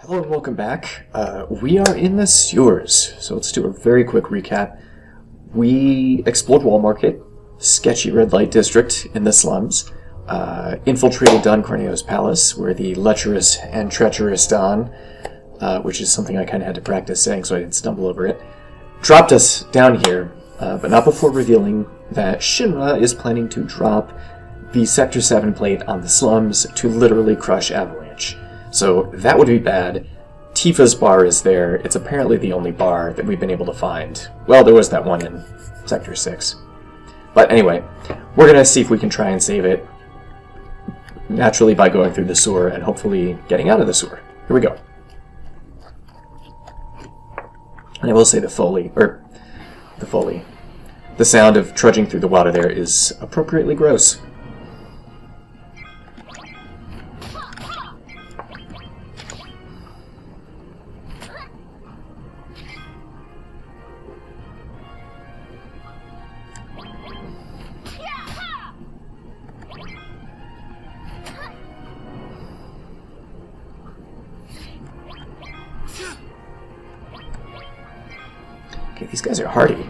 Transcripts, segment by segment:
Hello and welcome back. We are in the sewers, so let's do a very quick recap. We explored Wall Market, sketchy red light district in the slums, infiltrated Don Corneo's palace, where the lecherous and treacherous Don, which is something I kind of had to practice saying so I didn't stumble over it, dropped us down here, but not before revealing that Shinra is planning to drop the Sector 7 plate on the slums to literally crush Avalanche. So that would be bad. Tifa's bar is there. It's apparently the only bar that we've been able to find. Well, there was that one in Sector 6. But anyway, we're going to see if we can try and save it naturally by going through the sewer and hopefully getting out of the sewer. Here we go. And I will say the sound of trudging through the water there is appropriately gross. Okay, these guys are hardy.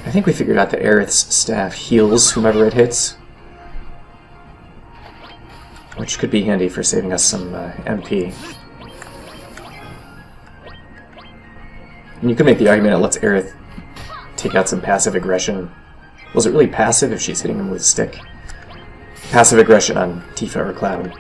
I think we figured out that Aerith's staff heals whomever it hits, which could be handy for saving us some MP. And you could make the argument it lets Aerith take out some passive aggression. Was it really passive if she's hitting him with a stick? Passive aggression on Tifa or Cloud.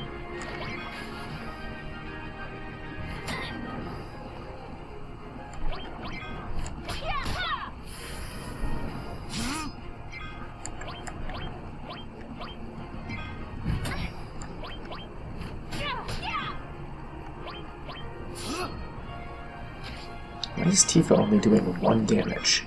Why is Tifa only doing 1 damage?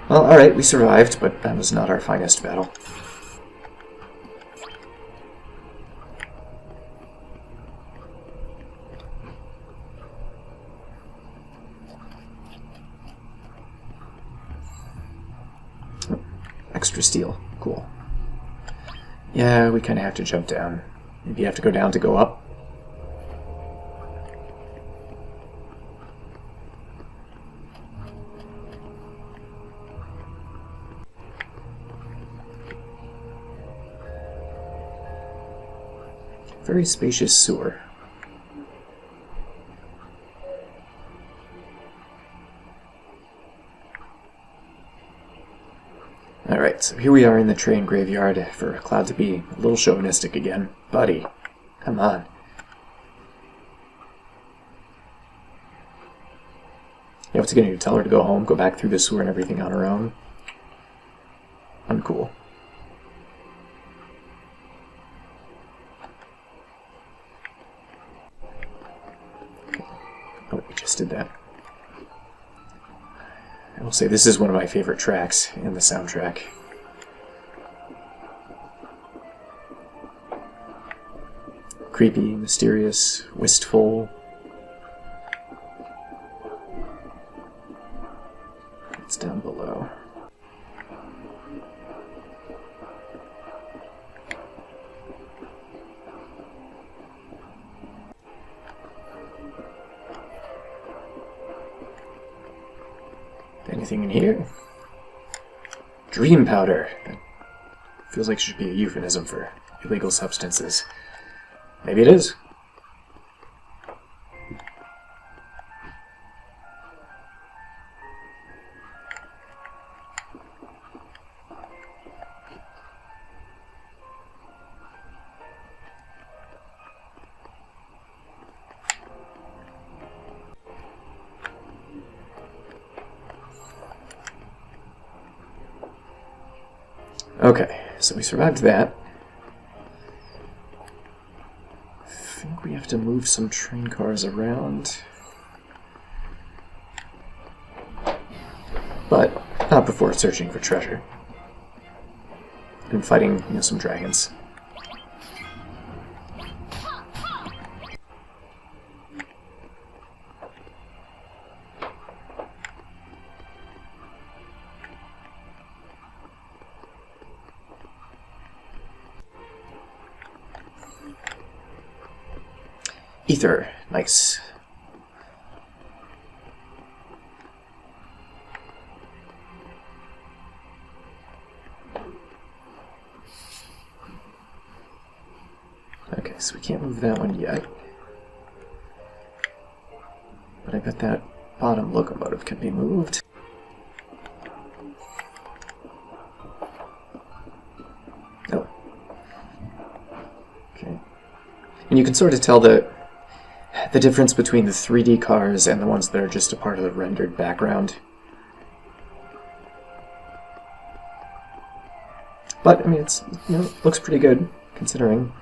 Well, alright, we survived, but that was not our finest battle. Oh, extra steel. Cool. Yeah, we kind of have to jump down. Maybe you have to go down to go up. Very spacious sewer. Alright, so here we are in the train graveyard for Cloud to be a little chauvinistic again. Buddy, come on. Yeah, what's he gonna do? Tell her to go home, go back through the sewer and everything on her own? Uncool. Oh, we just did that. I will say this is one of my favorite tracks in the soundtrack. Creepy, mysterious, wistful. It's down below. Anything in here? Dream powder. That feels like it should be a euphemism for illegal substances. Maybe it is. Okay, so we survived that. I think we have to move some train cars around. But not before searching for treasure. And fighting, some dragons. Ether. Nice. Okay, so we can't move that one yet. But I bet that bottom locomotive can be moved. Oh. Okay. And you can sort of tell the difference between the 3D cars and the ones that are just a part of the rendered background. But, I mean, it's, it looks pretty good, considering.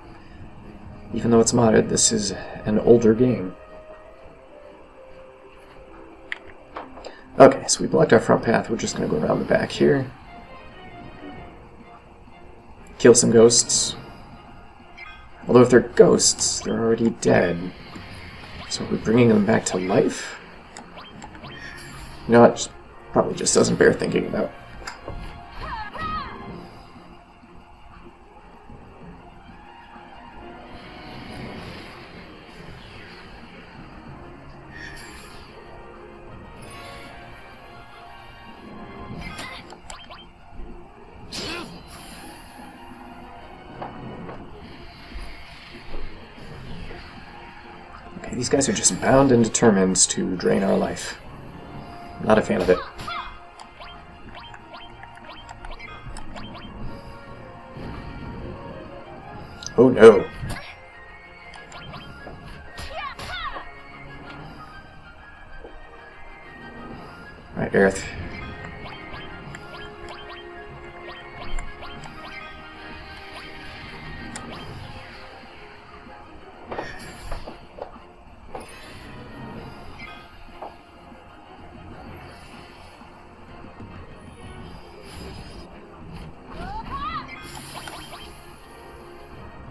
Even though it's modded, this is an older game. Okay, so we blocked our front path. We're just going to go around the back here. Kill some ghosts. Although if they're ghosts, they're already dead. So are we bringing them back to life? You know what? Probably just doesn't bear thinking about. These guys are just bound and determined to drain our life. Not a fan of it. Oh no. Alright, Aerith.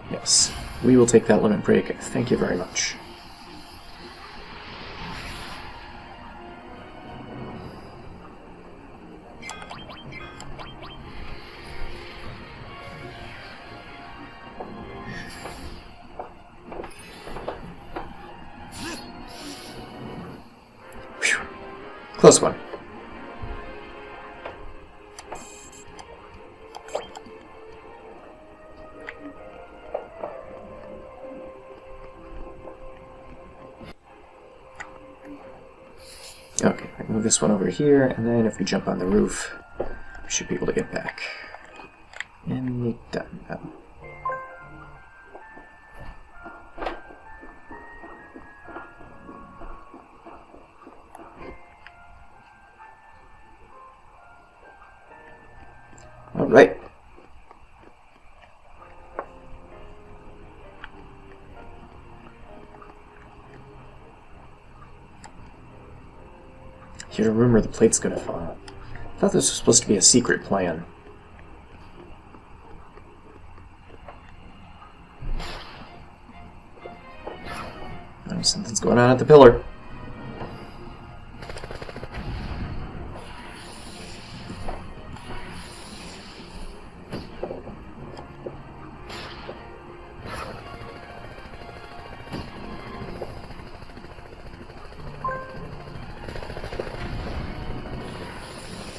Yes, we will take that limit break. Thank you very much. Whew. Close one. Okay, I can move this one over here, and then if we jump on the roof, we should be able to get back. And we're done now. Alright. Hear a rumor the plate's gonna fall. I thought this was supposed to be a secret plan. Oh, something's going on at the pillar.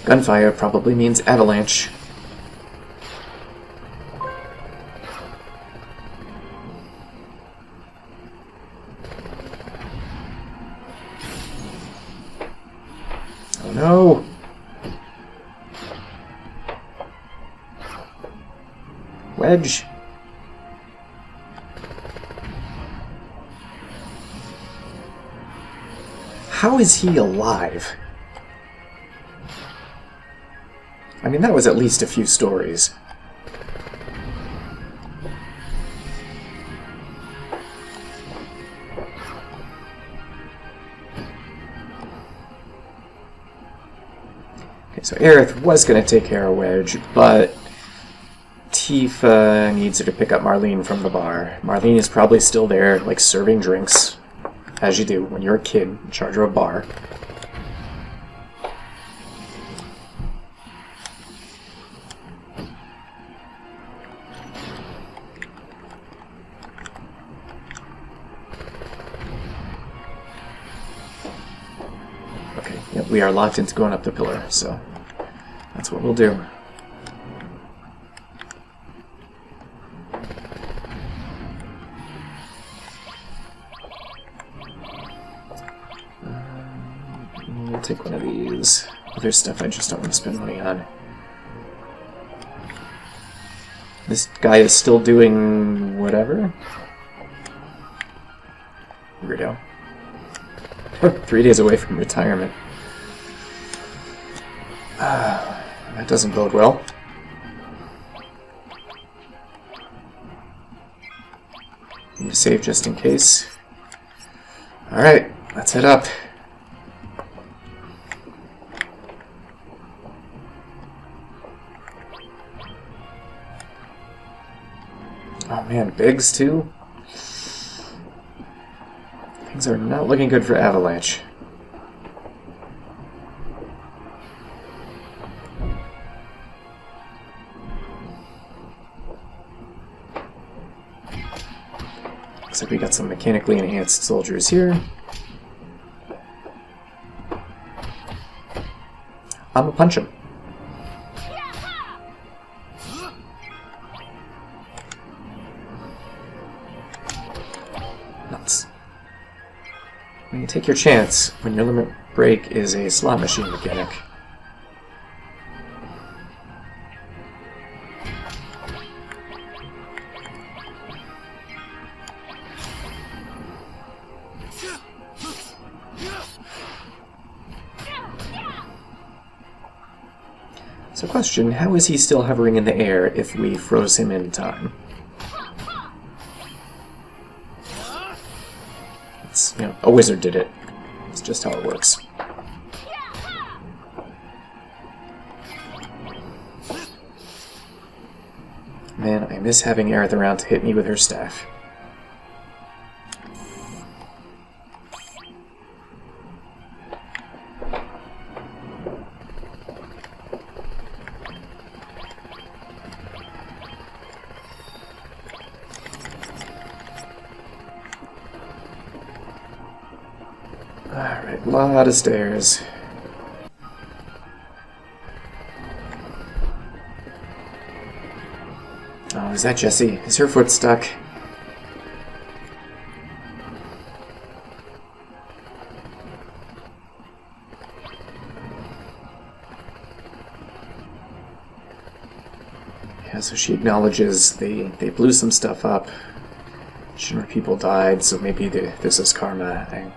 Gunfire probably means avalanche. Oh no! Wedge! How is he alive? I mean, that was at least a few stories. Okay, so Aerith was going to take care of Wedge, but Tifa needs her to pick up Marlene from the bar. Marlene is probably still there, like, serving drinks, as you do when you're a kid in charge of a bar. we are locked into going up the pillar, so that's what we'll do. We'll take one of these. Other stuff I just don't want to spend money on. This guy is still doing whatever. Weirdo. 3 days away from retirement. That doesn't bode well. Need to save just in case. Alright, let's head up. Oh man, Biggs too? Things are not looking good for Avalanche. Looks like we got some mechanically enhanced soldiers here. I'm gonna punch him. Nuts. When you take your chance when your limit break is a slot machine mechanic. So question, how is he still hovering in the air if we froze him in time? It's, you know, a wizard did it. It's just how it works. Man, I miss having Aerith around to hit me with her staff. Alright, a lot of stairs. Oh, is that Jessie? Is her foot stuck? Yeah, so she acknowledges they blew some stuff up. Sure, people died, so maybe this is karma.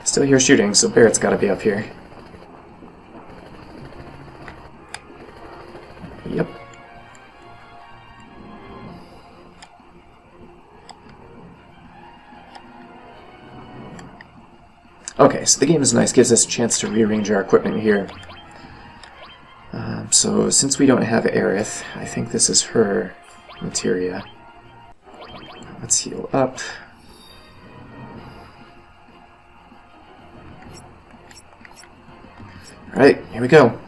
Still hear shooting, so Barrett's gotta be up here. Yep. Okay, so the game is nice, gives us a chance to rearrange our equipment here. So since we don't have Aerith, I think this is her materia. Let's heal up. Alright, here we go.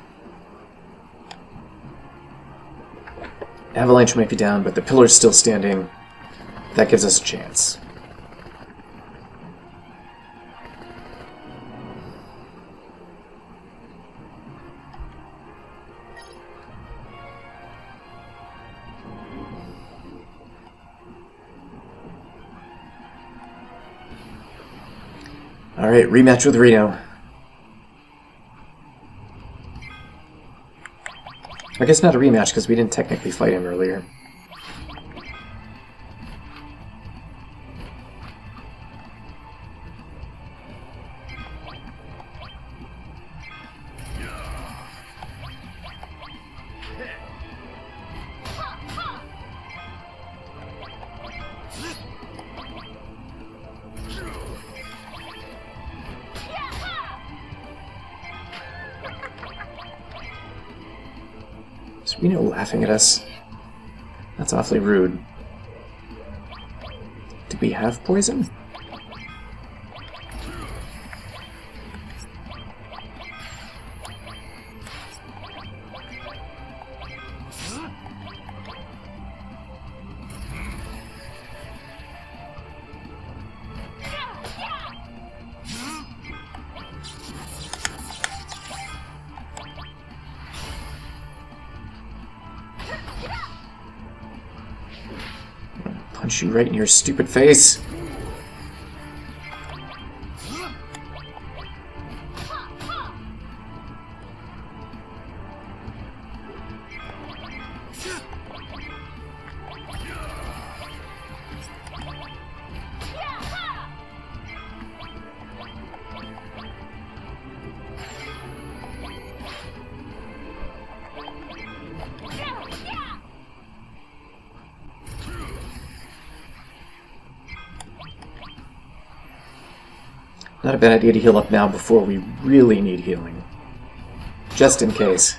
Avalanche might be down, but the pillar's still standing. That gives us a chance. Alright, rematch with Reno. I guess not a rematch, because we didn't technically fight him earlier. Is Reno laughing at us? That's awfully rude. Do we have poison? Punch you right in your stupid face. Not a bad idea to heal up now before we really need healing. Just in case.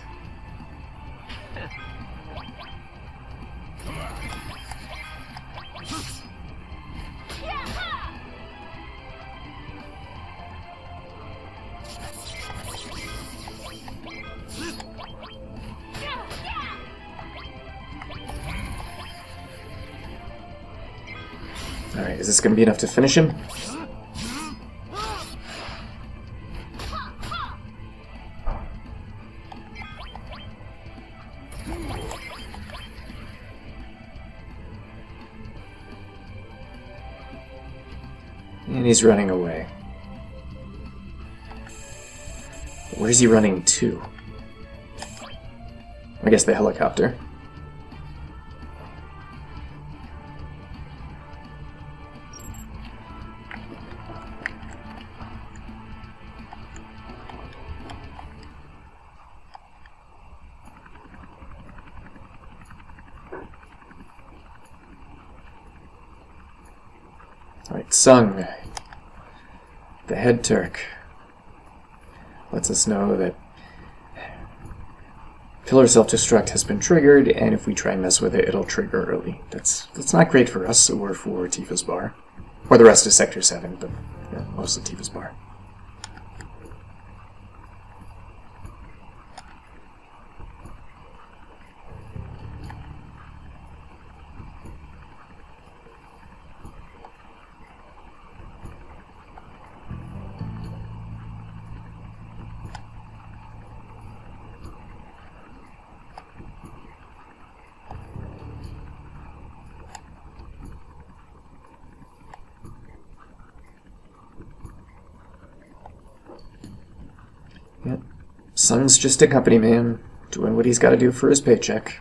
Alright, is this going to be enough to finish him? And he's running away. Where's he running to? I guess the helicopter. Alright, Sung, the head Turk, lets us know that Pillar Self-Destruct has been triggered, and if we try and mess with it, it'll trigger early. That's not great for us or for Tifa's bar. Or the rest of Sector 7, but yeah, mostly Tifa's bar. Yep. Sung's just a company man, doing what he's got to do for his paycheck.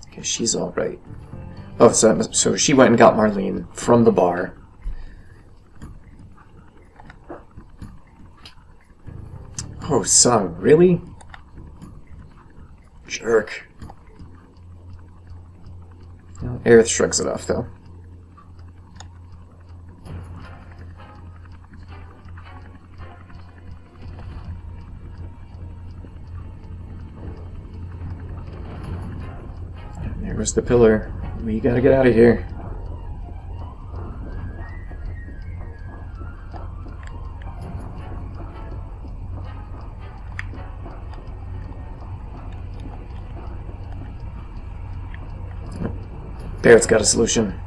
Okay, she's all right. Oh, so she went and got Marlene from the bar. Oh, Sung, really? Jerk. Aerith shrugs it off, though. And there was the pillar. We gotta get out of here. Barrett's got a solution.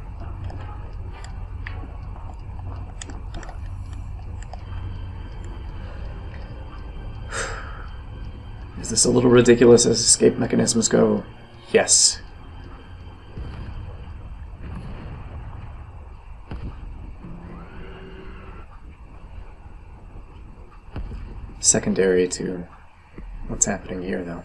Is this a little ridiculous as escape mechanisms go? Yes. Secondary to what's happening here, though.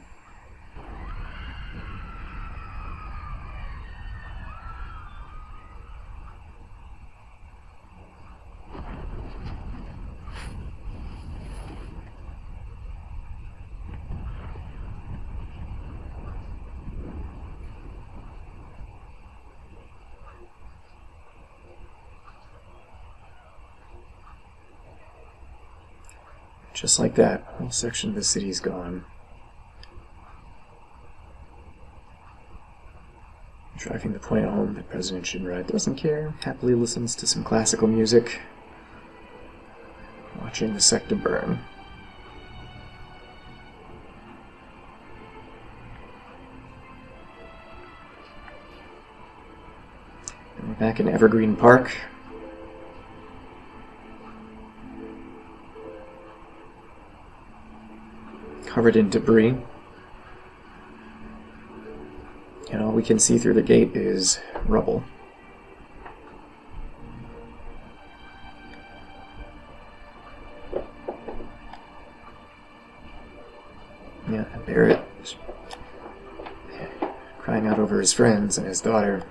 Just like that, whole section of the city's gone. Driving the point home that President Shinra doesn't care, happily listens to some classical music, watching the sector burn. And we're back in Evergreen Park. covered in debris. And all we can see through the gate is rubble. Yeah, Barrett is crying out over his friends and his daughter.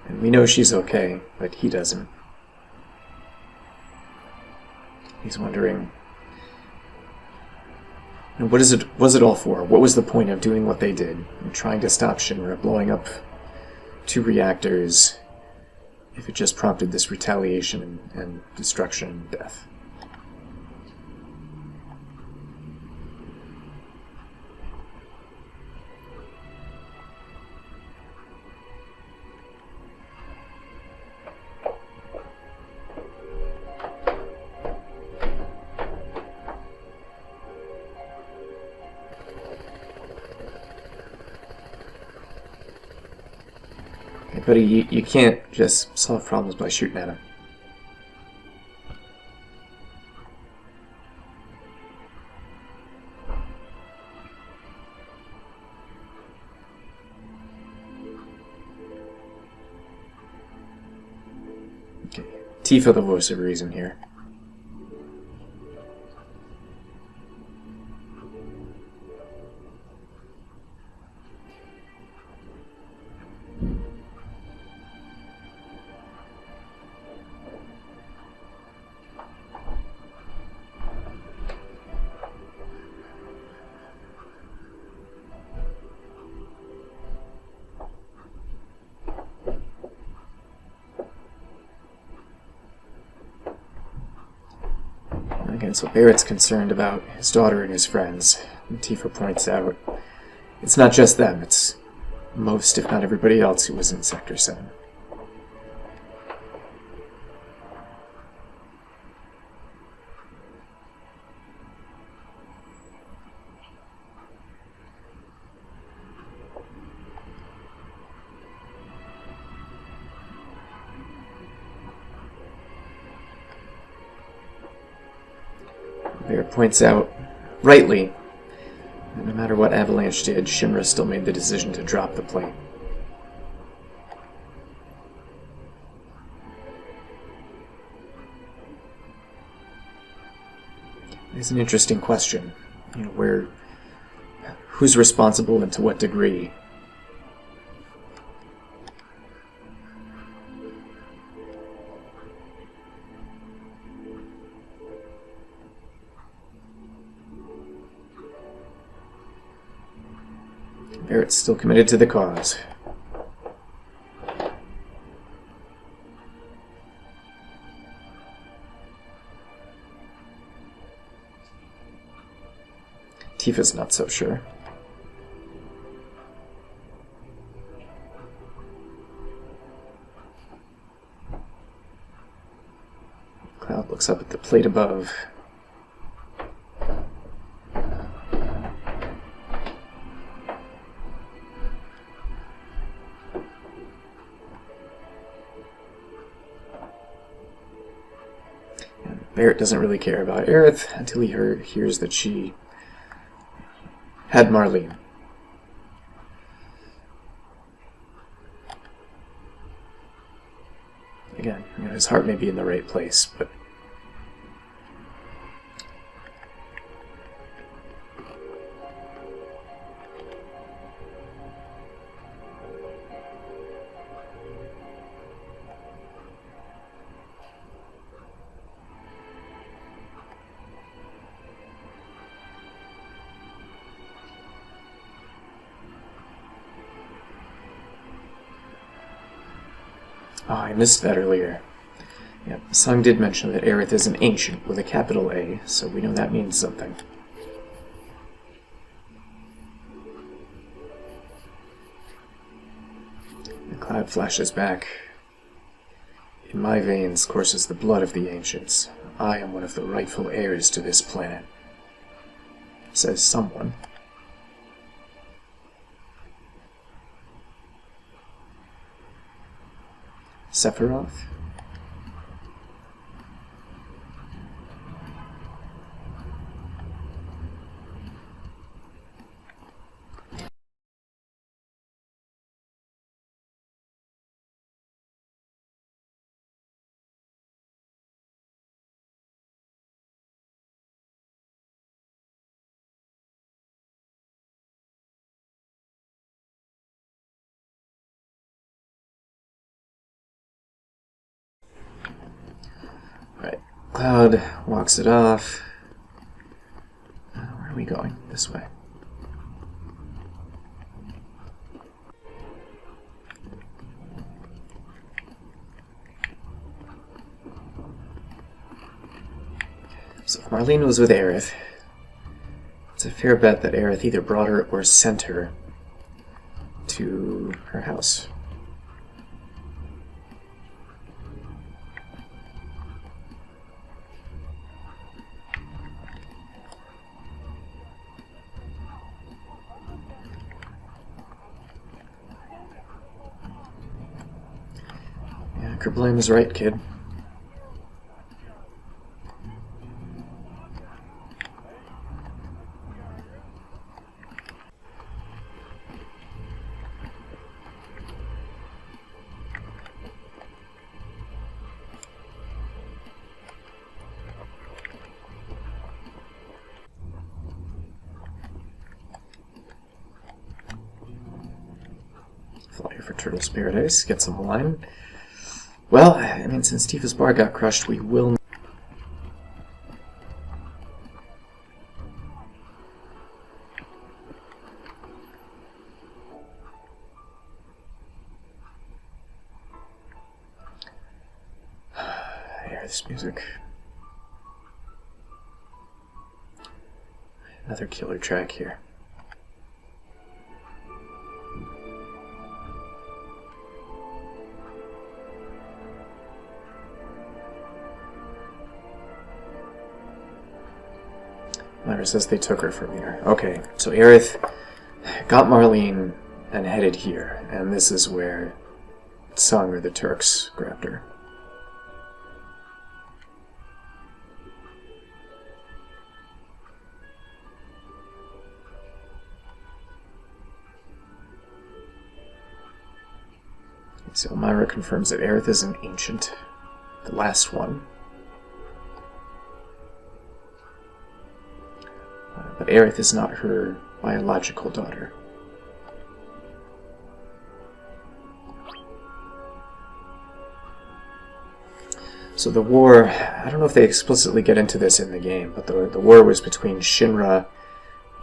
And we know she's okay, but he doesn't. He's wondering, what was it all for? What was the point of doing what they did? And trying to stop Shinra blowing up 2 reactors if it just prompted this retaliation and destruction and death? But you can't just solve problems by shooting at them. Okay, Tifa, the voice of reason here. Again, so Barrett's concerned about his daughter and his friends. And Tifa points out, it's not just them, it's most, if not everybody else who was in Sector 7. Barrett points out, rightly, that no matter what Avalanche did, Shinra still made the decision to drop the plane. It's an interesting question, who's responsible and to what degree. Barrett's still committed to the cause. Tifa's not so sure. Cloud looks up at the plate above. Aerith doesn't really care about Aerith until he hears that she had Marlene. Again, his heart may be in the right place, but I missed that earlier. Yeah, Sung did mention that Aerith is an ancient with a capital A, so we know that means something. The cloud flashes back. In my veins courses the blood of the ancients. I am one of the rightful heirs to this planet, says someone. Sephiroth? Cloud walks it off. Where are we going? This way. So if Marlene was with Aerith, it's a fair bet that Aerith either brought her or sent her to her house. Yeah, Kerblame is right, kid. Flyer for Turtle Spirit Ice, get some wine. Well, I mean, since Tifa's bar got crushed, we will... I hear this music. Another killer track here. Myra says they took her from here. Okay, so Aerith got Marlene and headed here, and this is where Sung or the Turks grabbed her. So Myra confirms that Aerith is an ancient, the last one. But Aerith is not her biological daughter. So the war, I don't know if they explicitly get into this in the game, but the war was between Shinra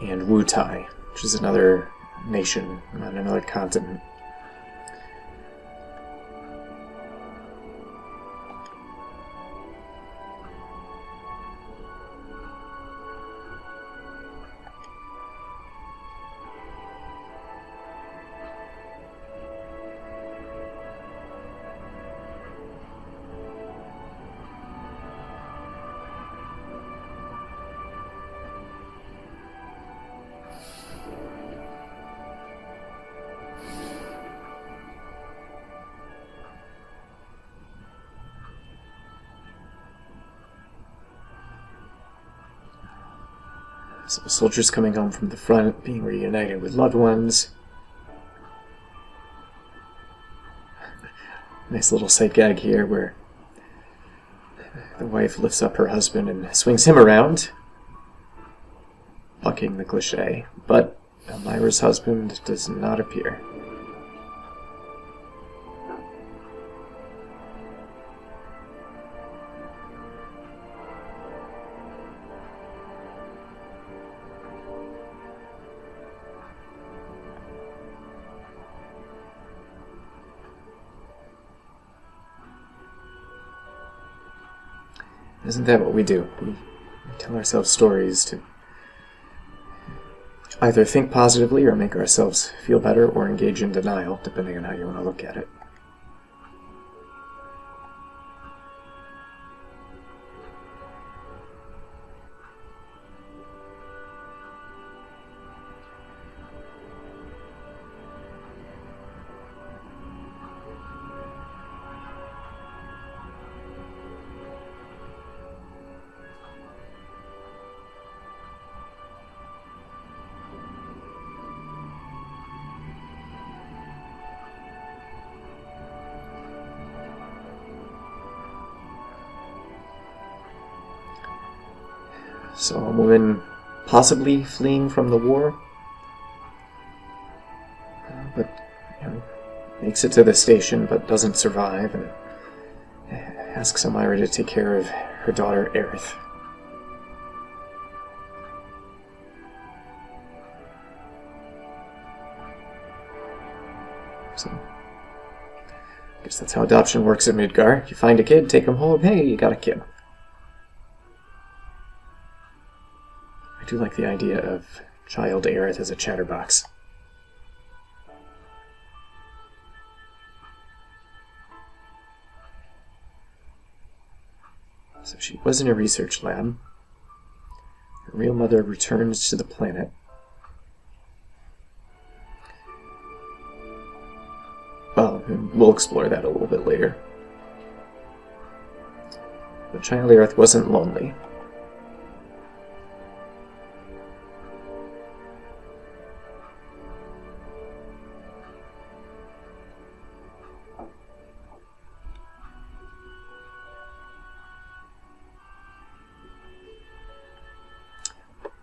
and Wutai, which is another nation on another continent. So soldiers coming home from the front, being reunited with loved ones. Nice little sight gag here where the wife lifts up her husband and swings him around, bucking the cliche, but Elmira's husband does not appear. Isn't that what we do? We tell ourselves stories to either think positively or make ourselves feel better or engage in denial, depending on how you want to look at it. So a woman possibly fleeing from the war, but makes it to the station but doesn't survive and asks Elmira to take care of her daughter, Aerith. So, I guess that's how adoption works at Midgar. You find a kid, take him home, hey, you got a kid. I do like the idea of child Aerith as a chatterbox. So she was in a research lab. Her real mother returns to the planet. Well, we'll explore that a little bit later. But child Aerith wasn't lonely.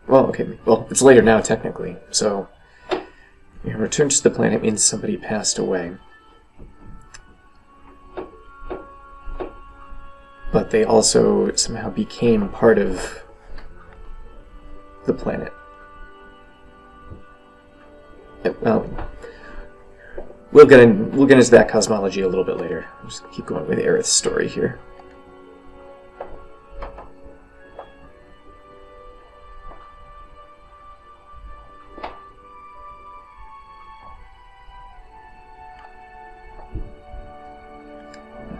Well, okay, well, it's later now, technically, so return to the planet means somebody passed away. But they also somehow became part of the planet. Well, we'll get into that cosmology a little bit later. I'll just keep going with Aerith's story here.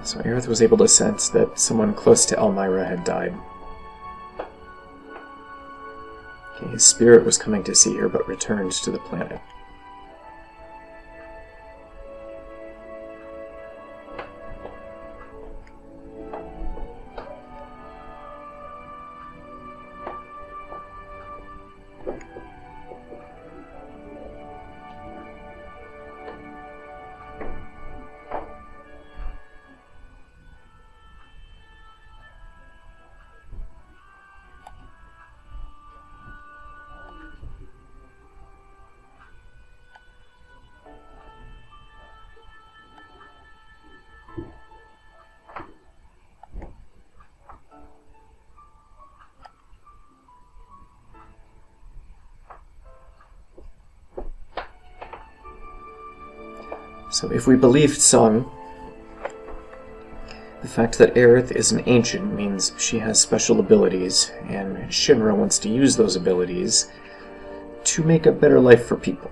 So Aerith was able to sense that someone close to Elmira had died. Okay, his spirit was coming to see her, but returned to the planet. So if we believed Sung, the fact that Aerith is an ancient means she has special abilities, and Shinra wants to use those abilities to make a better life for people.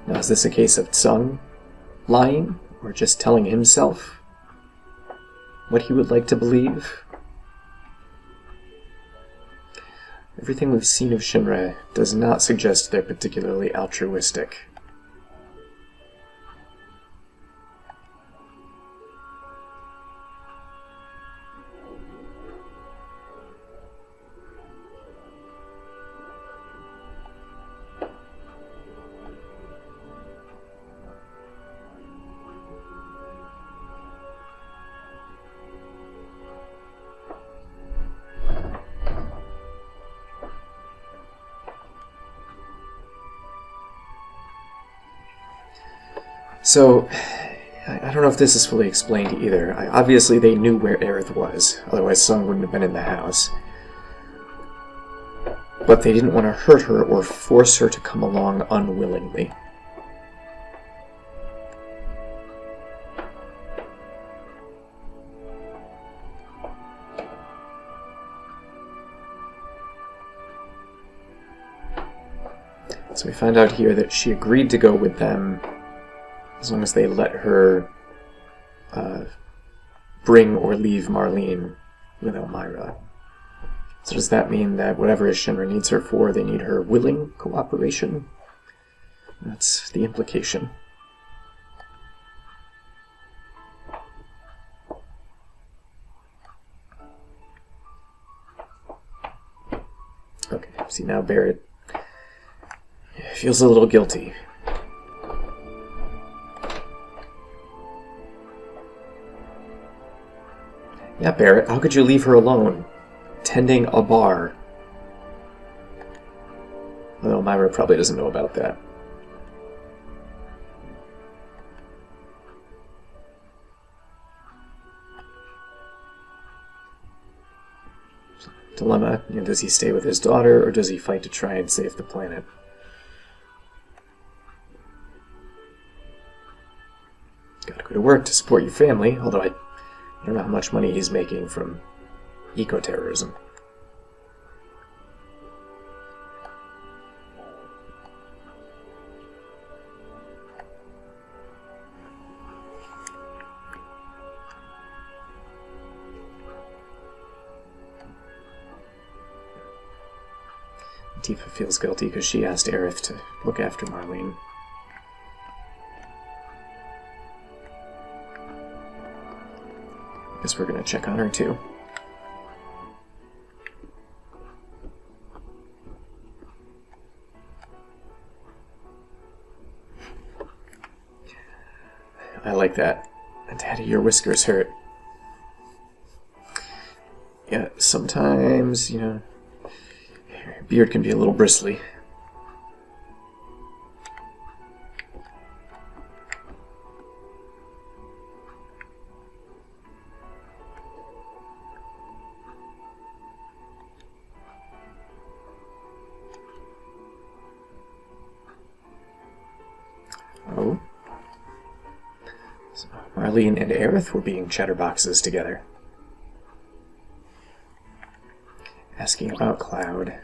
Now, is this a case of Sung lying, or just telling himself what he would like to believe? Everything we've seen of Shinra does not suggest they're particularly altruistic. So, I don't know if this is fully explained either. Obviously they knew where Aerith was, otherwise Sung wouldn't have been in the house. But they didn't want to hurt her or force her to come along unwillingly. So we find out here that she agreed to go with them as long as they let her bring or leave Marlene with Elmira. So does that mean that whatever Shinra needs her for, they need her willing cooperation? That's the implication. Okay, see now Barrett feels a little guilty. Yeah, Barrett, how could you leave her alone? Tending a bar. Although Myra probably doesn't know about that. dilemma. Does he stay with his daughter, or does he fight to try and save the planet? Gotta go to work to support your family, although I don't know how much money he's making from eco-terrorism. Tifa feels guilty because she asked Aerith to look after Marlene. Guess we're gonna check on her too. I like that. Daddy, your whiskers hurt. Yeah, sometimes, beard can be a little bristly. Oh. So Marlene and Aerith were being chatterboxes together. Asking about Cloud.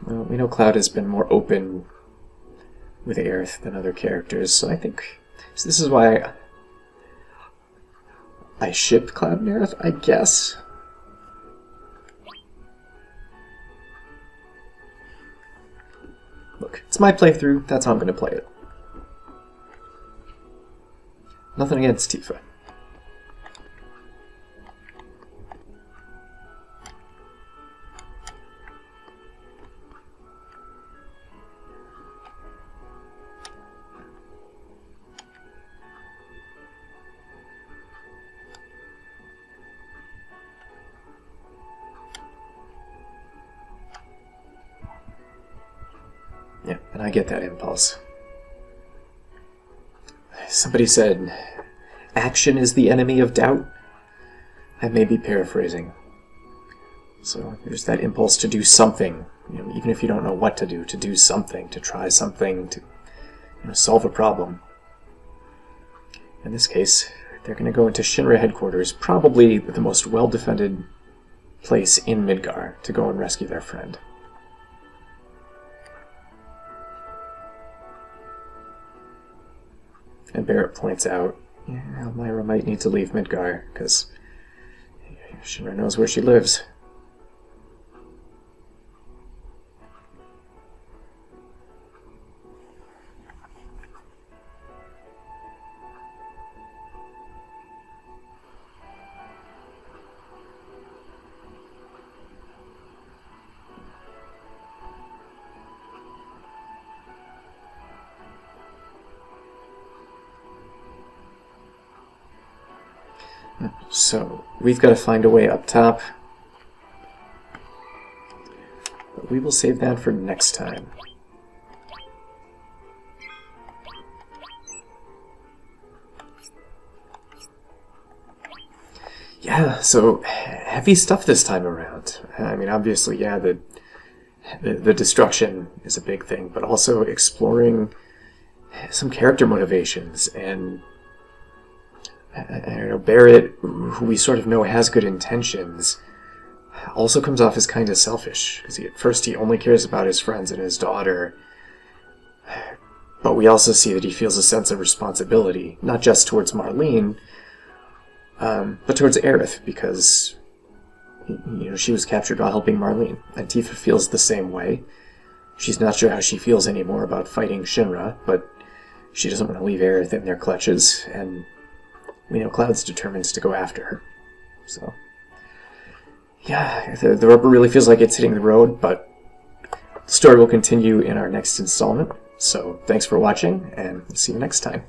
Well, we know Cloud has been more open with Aerith than other characters, so I think this is why I ship Cloud and Aerith, I guess. Look, it's my playthrough, that's how I'm going to play it. Nothing against Tifa. Yeah, and I get that impulse. Somebody said, action is the enemy of doubt. I may be paraphrasing. So there's that impulse to do something, even if you don't know what to do something, to try something, to solve a problem. In this case, they're going to go into Shinra headquarters, probably the most well-defended place in Midgar, to go and rescue their friend. And Barrett points out, Myra might need to leave Midgar, because Shinra knows where she lives. So, we've got to find a way up top. But we will save that for next time. Yeah, so heavy stuff this time around. I mean, obviously, yeah, the destruction is a big thing, but also exploring some character motivations and I don't know, Barrett, who we sort of know has good intentions, also comes off as kind of selfish, because at first he only cares about his friends and his daughter, but we also see that he feels a sense of responsibility, not just towards Marlene, but towards Aerith, because she was captured while helping Marlene, and Tifa feels the same way. She's not sure how she feels anymore about fighting Shinra, but she doesn't want to leave Aerith in their clutches, and we know Cloud's determined to go after her. So, yeah, the rubber really feels like it's hitting the road, but the story will continue in our next installment. So, thanks for watching, and we'll see you next time.